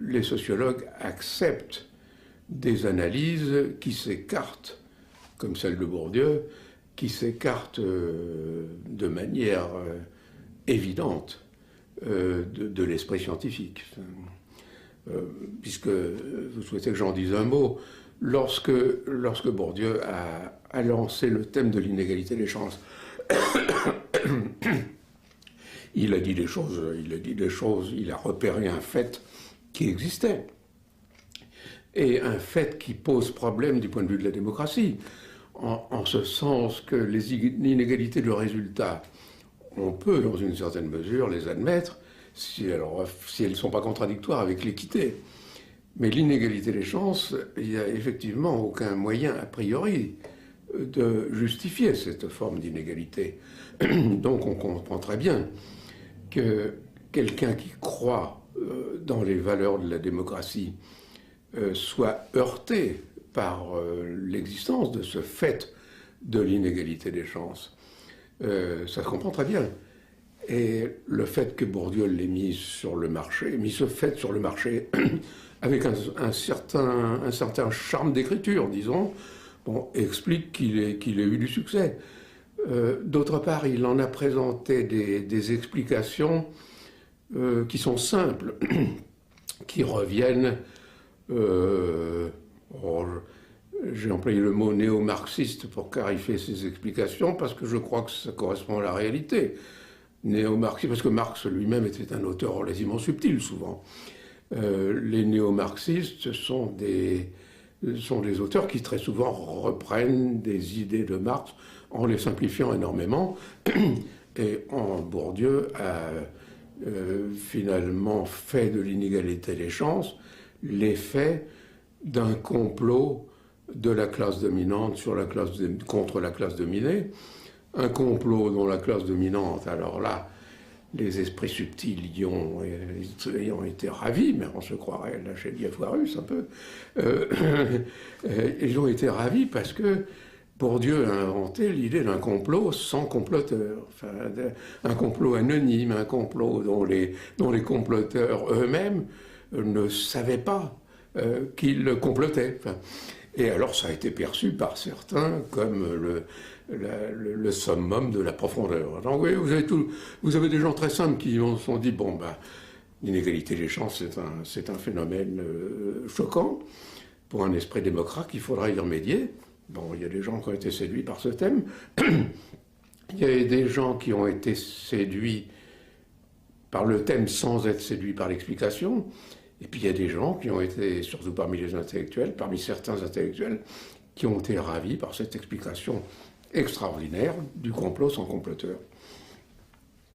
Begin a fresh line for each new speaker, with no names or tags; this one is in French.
les sociologues acceptent des analyses qui s'écartent, comme celle de Bourdieu, qui s'écartent de manière évidente de l'esprit scientifique. Puisque vous souhaitez que j'en dise un mot, lorsque Bourdieu a lancé le thème de l'inégalité des chances, il a dit des choses, il a repéré un fait qui existait, et un fait qui pose problème du point de vue de la démocratie, en ce sens que les inégalités de résultats, on peut, dans une certaine mesure, les admettre, si elles ne sont pas contradictoires avec l'équité. Mais l'inégalité des chances, il n'y a effectivement aucun moyen, a priori, de justifier cette forme d'inégalité. Donc on comprend très bien que quelqu'un qui croit dans les valeurs de la démocratie soit heurté par l'existence de ce fait de l'inégalité des chances. Ça se comprend très bien. Et le fait que Bourdieu l'ait mis sur le marché, mis ce fait sur le marché avec un certain charme d'écriture, disons, bon, explique qu'il ait eu du succès. D'autre part, il en a présenté des explications qui sont simples, qui reviennent, j'ai employé le mot néo-marxiste pour clarifier ces explications, parce que je crois que ça correspond à la réalité. Néo-marxiste, parce que Marx lui-même était un auteur relativement subtil, souvent. Les néo-marxistes sont des auteurs qui très souvent reprennent des idées de Marx en les simplifiant énormément. Et Bourdieu a finalement fait de l'inégalité des chances l'effet d'un complot de la classe dominante contre la classe dominée. Un complot dont la classe dominante, alors là, les esprits subtils y ont été ravis, mais on se croirait là chez Diafoirus un peu. Ils ont été ravis parce que Bourdieu a inventé l'idée d'un complot sans comploteur. Enfin, un complot anonyme, un complot dont les comploteurs eux-mêmes ne savaient pas qu'ils complotaient. Enfin, et alors ça a été perçu par certains comme le summum de la profondeur. Donc oui, vous avez des gens très simples qui se sont dit, bon, bah, l'inégalité des chances, c'est un phénomène choquant pour un esprit démocrate, il faudra y remédier. Bon, il y a des gens qui ont été séduits par ce thème. Il y a des gens qui ont été séduits par le thème sans être séduits par l'explication. Et puis il y a des gens qui ont été, surtout parmi les intellectuels, parmi certains intellectuels, qui ont été ravis par cette explication extraordinaire du complot sans comploteur.